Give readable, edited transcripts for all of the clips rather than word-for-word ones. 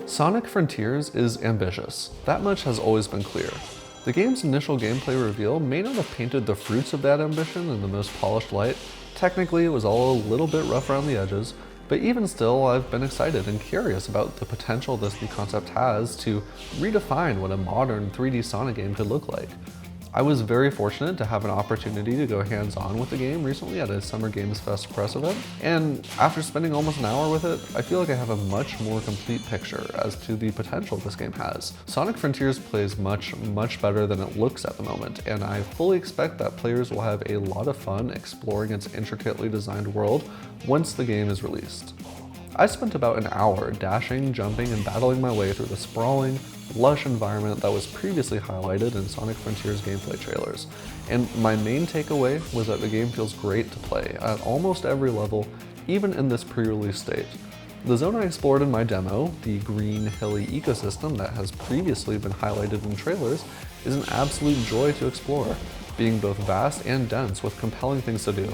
Sonic Frontiers is ambitious. That much has always been clear. The game's initial gameplay reveal may not have painted the fruits of that ambition in the most polished light. Technically, it was all a little bit rough around the edges, but even still, I've been excited and curious about the potential this new concept has to redefine what a modern 3D Sonic game could look like. I was very fortunate to have an opportunity to go hands-on with the game recently at a Summer Games Fest press event, and after spending almost an hour with it, I feel like I have a much more complete picture as to the potential this game has. Sonic Frontiers plays much better than it looks at the moment, and I fully expect that players will have a lot of fun exploring its intricately designed world once the game is released. I spent about an hour dashing, jumping, and battling my way through the sprawling, lush environment that was previously highlighted in Sonic Frontiers gameplay trailers, and my main takeaway was that the game feels great to play at almost every level, even in this pre-release state. The zone I explored in my demo, the green, hilly ecosystem that has previously been highlighted in trailers, is an absolute joy to explore, being both vast and dense with compelling things to do.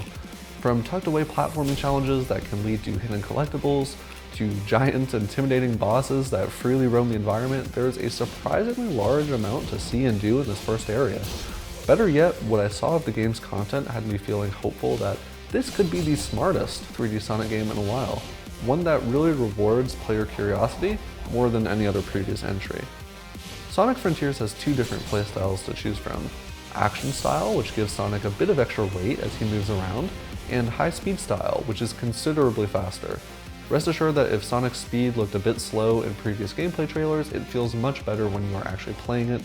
From tucked-away platforming challenges that can lead to hidden collectibles, to giant, intimidating bosses that freely roam the environment, there's a surprisingly large amount to see and do in this first area. Better yet, what I saw of the game's content had me feeling hopeful that this could be the smartest 3D Sonic game in a while, one that really rewards player curiosity more than any other previous entry. Sonic Frontiers has two different playstyles to choose from: action style, which gives Sonic a bit of extra weight as he moves around, and high speed style, which is considerably faster. Rest assured that if Sonic's speed looked a bit slow in previous gameplay trailers, it feels much better when you are actually playing it.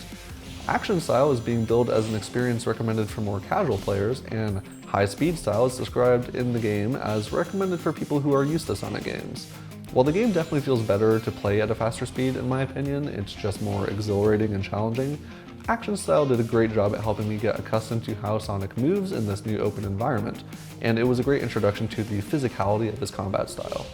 Action style is being billed as an experience recommended for more casual players, and high speed style is described in the game as recommended for people who are used to Sonic games. While the game definitely feels better to play at a faster speed, in my opinion, it's just more exhilarating and challenging. Action style did a great job at helping me get accustomed to how Sonic moves in this new open environment, and it was a great introduction to the physicality of his combat style.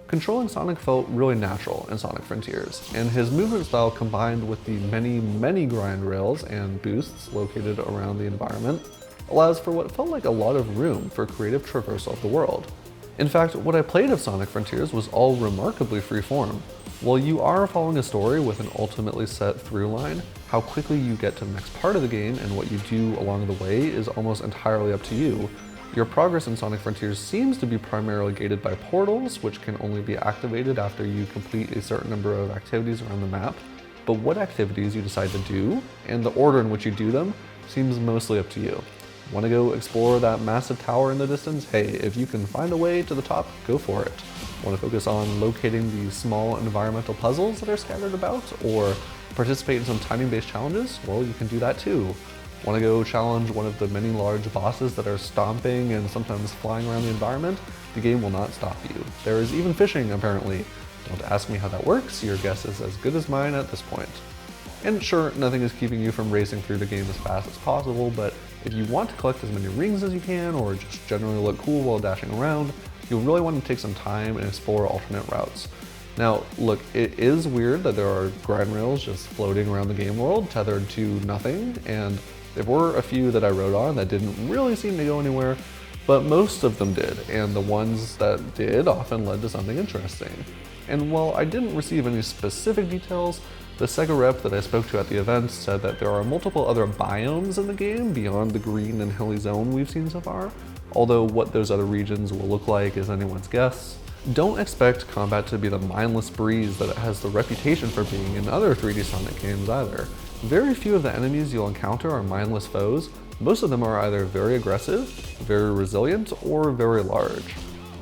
Controlling Sonic felt really natural in Sonic Frontiers, and his movement style combined with the many grind rails and boosts located around the environment allows for what felt like a lot of room for creative traversal of the world. In fact, what I played of Sonic Frontiers was all remarkably freeform. While you are following a story with an ultimately set through line, how quickly you get to the next part of the game and what you do along the way is almost entirely up to you. Your progress in Sonic Frontiers seems to be primarily gated by portals, which can only be activated after you complete a certain number of activities around the map, but what activities you decide to do, and the order in which you do them, seems mostly up to you. Want to go explore that massive tower in the distance? Hey, if you can find a way to the top, go for it. Want to focus on locating the small environmental puzzles that are scattered about, or participate in some timing-based challenges? Well, you can do that too. Want to go challenge one of the many large bosses that are stomping and sometimes flying around the environment? The game will not stop you. There is even fishing, apparently. Don't ask me how that works, your guess is as good as mine at this point. And sure, nothing is keeping you from racing through the game as fast as possible, but if you want to collect as many rings as you can, or just generally look cool while dashing around, you'll really want to take some time and explore alternate routes. Now, look, it is weird that there are grind rails just floating around the game world, tethered to nothing, and there were a few that I rode on that didn't really seem to go anywhere, but most of them did, and the ones that did often led to something interesting. And while I didn't receive any specific details, the Sega rep that I spoke to at the event said that there are multiple other biomes in the game beyond the green and hilly zone we've seen so far, although what those other regions will look like is anyone's guess. Don't expect combat to be the mindless breeze that it has the reputation for being in other 3D Sonic games either. Very few of the enemies you'll encounter are mindless foes. Most of them are either very aggressive, very resilient, or very large.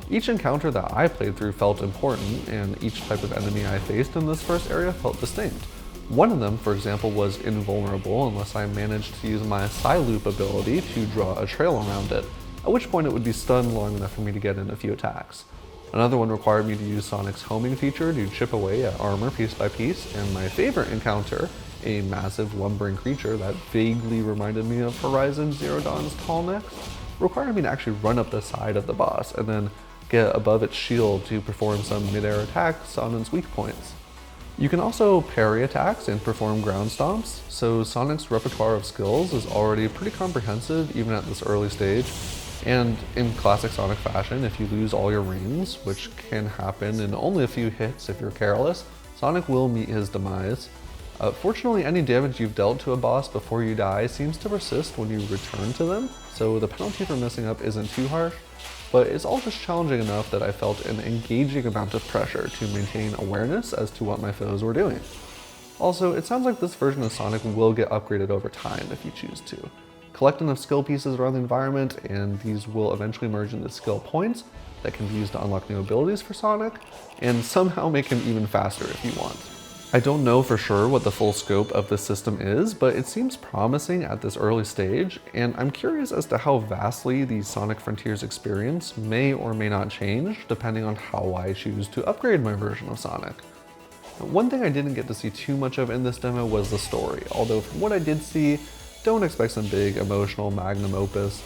Each encounter that I played through felt important, and each type of enemy I faced in this first area felt distinct. One of them, for example, was invulnerable unless I managed to use my Psyloop ability to draw a trail around it, at which point it would be stunned long enough for me to get in a few attacks. Another one required me to use Sonic's homing feature to chip away at armor piece by piece, and my favorite encounter, a massive lumbering creature that vaguely reminded me of Horizon Zero Dawn's Tall Necks, required me to actually run up the side of the boss and then get above its shield to perform some mid-air attacks on its weak points. You can also parry attacks and perform ground stomps, so Sonic's repertoire of skills is already pretty comprehensive even at this early stage. And in classic Sonic fashion, if you lose all your rings, which can happen in only a few hits if you're careless, Sonic will meet his demise. Fortunately, any damage you've dealt to a boss before you die seems to persist when you return to them, so the penalty for messing up isn't too harsh, but it's all just challenging enough that I felt an engaging amount of pressure to maintain awareness as to what my foes were doing. Also, it sounds like this version of Sonic will get upgraded over time if you choose to. Collect enough skill pieces around the environment, and these will eventually merge into skill points that can be used to unlock new abilities for Sonic, and somehow make him even faster if you want. I don't know for sure what the full scope of this system is, but it seems promising at this early stage, and I'm curious as to how vastly the Sonic Frontiers experience may or may not change depending on how I choose to upgrade my version of Sonic. One thing I didn't get to see too much of in this demo was the story, although from what I did see, don't expect some big emotional magnum opus.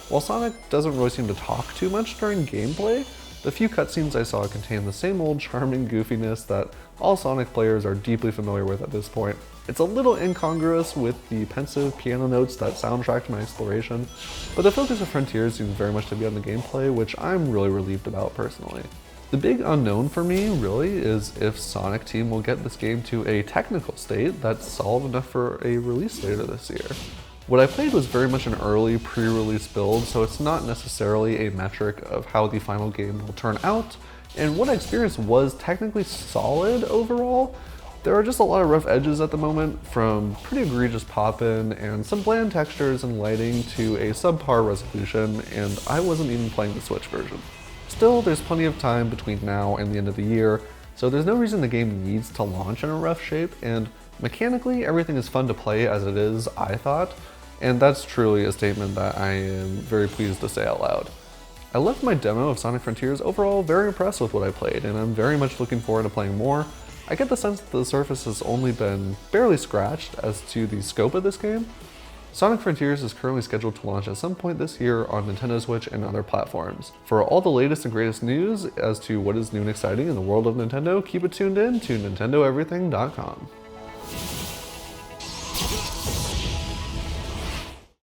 While Sonic doesn't really seem to talk too much during gameplay, the few cutscenes I saw contain the same old charming goofiness that all Sonic players are deeply familiar with at this point. It's a little incongruous with the pensive piano notes that soundtracked my exploration, but the focus of Frontiers seems very much to be on the gameplay, which I'm really relieved about personally. The big unknown for me, really, is if Sonic Team will get this game to a technical state that's solid enough for a release later this year. What I played was very much an early pre-release build, so it's not necessarily a metric of how the final game will turn out, and what I experienced was technically solid overall. There are just a lot of rough edges at the moment, from pretty egregious pop-in and some bland textures and lighting to a subpar resolution, and I wasn't even playing the Switch version. Still, there's plenty of time between now and the end of the year, so there's no reason the game needs to launch in a rough shape, and mechanically everything is fun to play as it is, I thought. And that's truly a statement that I am very pleased to say out loud. I left my demo of Sonic Frontiers overall very impressed with what I played, and I'm very much looking forward to playing more. I get the sense that the surface has only been barely scratched as to the scope of this game. Sonic Frontiers is currently scheduled to launch at some point this year on Nintendo Switch and other platforms. For all the latest and greatest news as to what is new and exciting in the world of Nintendo, keep it tuned in to NintendoEverything.com.